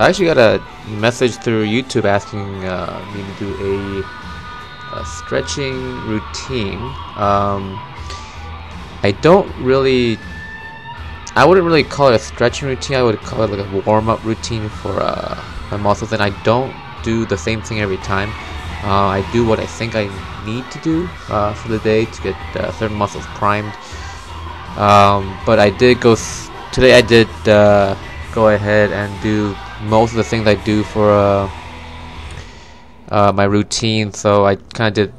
I actually got a message through YouTube asking me to do a stretching routine. I wouldn't really call it a stretching routine. I would call it like a warm-up routine for my muscles, and I don't do the same thing every time. I do what I think I need to do for the day to get certain muscles primed. But I did today. I did go ahead and do most of the things I do for my routine. So I kind of did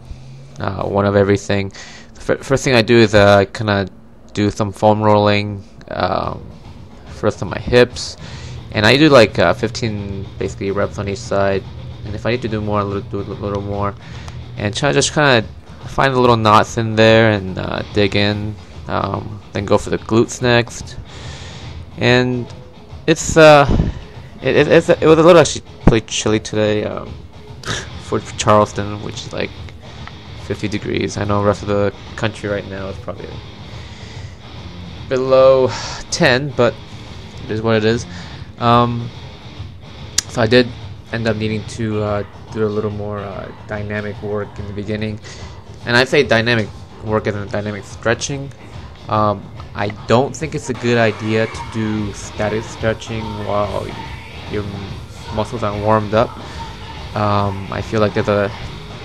one of everything. First thing I do is I kind of do some foam rolling. First on my hips, and I do like 15 basically reps on each side, and if I need to do more, I'll do a little more, and just kind of find the little knots in there and dig in, then go for the glutes next. And it was a little actually pretty chilly today for Charleston, which is like 50 degrees. I know the rest of the country right now is probably below 10, but it is what it is. So I did end up needing to do a little more dynamic work in the beginning, and I say dynamic work as in dynamic stretching. I don't think it's a good idea to do static stretching while your muscles aren't warmed up. I feel like there's a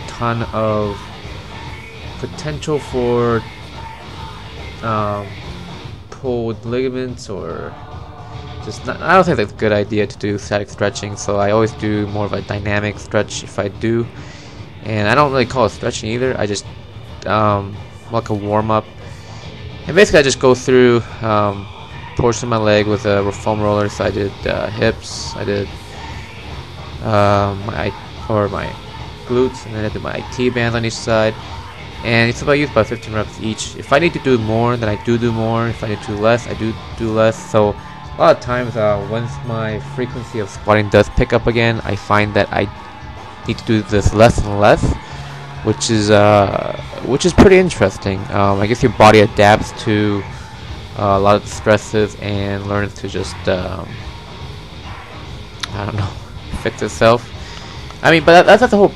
ton of potential for pulled ligaments, or I don't think that's a good idea to do static stretching, so I always do more of a dynamic stretch if I do. And I don't really call it stretching either. I just like a warm-up, and basically I just go through portion of my leg with a foam roller. So I did hips, I did my glutes, and then I did my IT bands on each side. And it's about 15 reps each. If I need to do more, then I do more. If I need to do less, I do less. So a lot of times, once my frequency of squatting does pick up again, I find that I need to do this less and less, which is pretty interesting. I guess your body adapts to a lot of the stresses and learns to just I don't know, fix itself. I mean, but that's the whole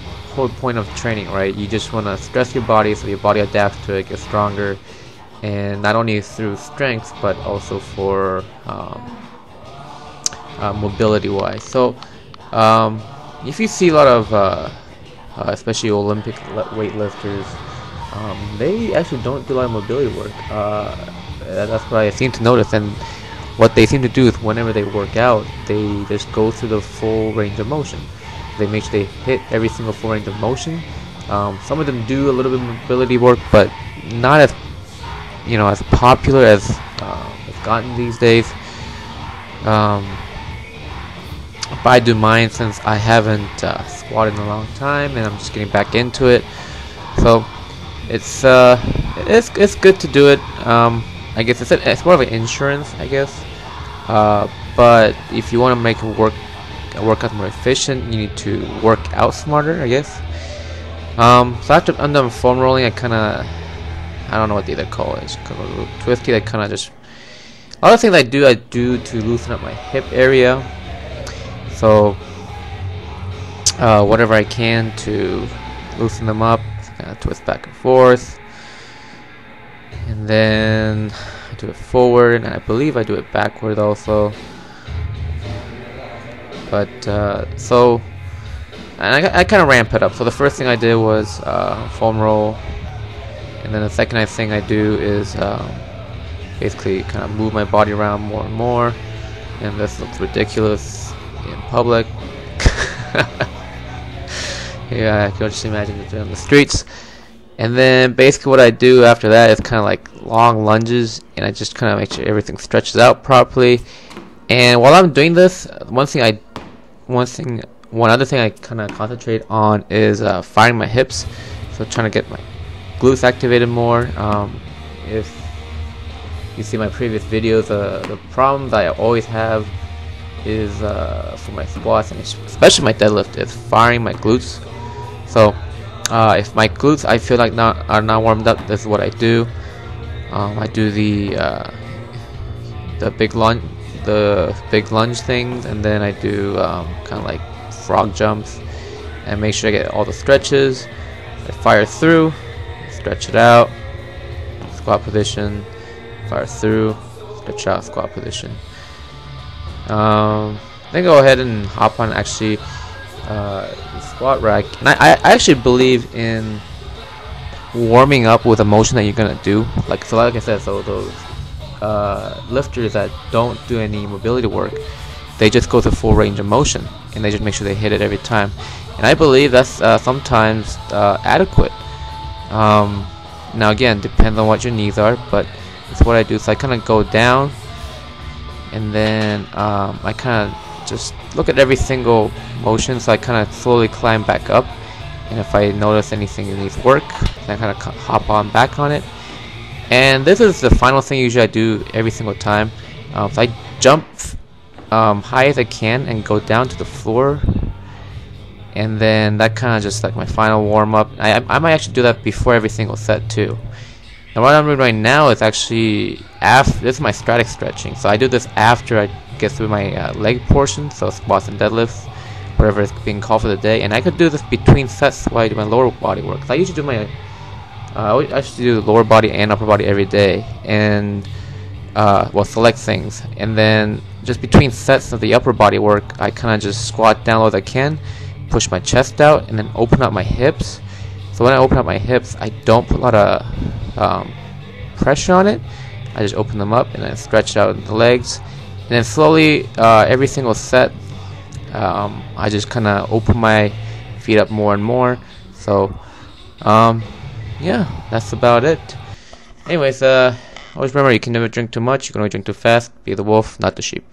point of training, right? You just want to stress your body so your body adapts to it, gets stronger, and not only through strength but also for mobility wise. So if you see a lot of especially Olympic weightlifters, they actually don't do a lot of mobility work. That's what I seem to notice, and what they seem to do is whenever they work out, they just go through the full range of motion. They make sure they hit every single full range of motion. Some of them do a little bit of mobility work, but not as as popular as it's gotten these days. But I do mine since I haven't squatted in a long time, and I'm just getting back into it. So it's good to do it. I guess it's more of an insurance, I guess. But if you want to make it workout more efficient, you need to work out smarter, I guess. So after I'm done foam rolling, I don't know what they either call it. It's kind of a little twisty. I kind of just a lot of things I do to loosen up my hip area. So whatever I can to loosen them up, kind of twist back and forth, and then I do it forward, and I believe I do it backward also. But and I kind of ramp it up. So the first thing I did was foam roll, and then the second thing I do is basically kind of move my body around more and more. And this looks ridiculous in public. Yeah, I can just imagine it on the streets. And then basically what I do after that is kind of like long lunges, and I just kind of make sure everything stretches out properly. And while I'm doing this, one other thing I kind of concentrate on is firing my hips. So trying to get my glutes activated more. If you see my previous videos, the problems I always have is for my squats, and especially my deadlift, is firing my glutes. So if my glutes I feel like are not warmed up, this is what I do. I do the big lunge, the big lunge things, and then I do kind of like frog jumps, and make sure I get all the stretches. I fire through, stretch it out, squat position, fire through, stretch out, squat position. Then go ahead and hop on actually the squat rack, and I actually believe in warming up with a motion that you're gonna do. Like I said, so those lifters that don't do any mobility work, they just go to full range of motion, and they just make sure they hit it every time. And I believe that's sometimes adequate. Now again, depends on what your needs are, but it's what I do. So I kind of go down, and then I kind of just look at every single motion. So I kind of slowly climb back up, and if I notice anything that needs work, then I kind of hop on back on it. And this is the final thing usually I do every single time. So I jump high as I can and go down to the floor, and then that kind of just like my final warm up. I might actually do that before every single set too. Now what I'm doing right now is actually this is my static stretching. So I do this after I get through my leg portion, so squats and deadlifts, whatever is being called for the day. And I could do this between sets while I do my lower body work. So I usually do my I should do the lower body and upper body every day, and well, select things, and then just between sets of the upper body work, I kind of just squat down low as I can, push my chest out, and then open up my hips. So when I open up my hips, I don't put a lot of pressure on it. I just open them up and then stretch out the legs, and then slowly every single set, I just kind of open my feet up more and more. So yeah, that's about it. Anyways, always remember, you can never drink too much, you can only drink too fast. Be the wolf, not the sheep.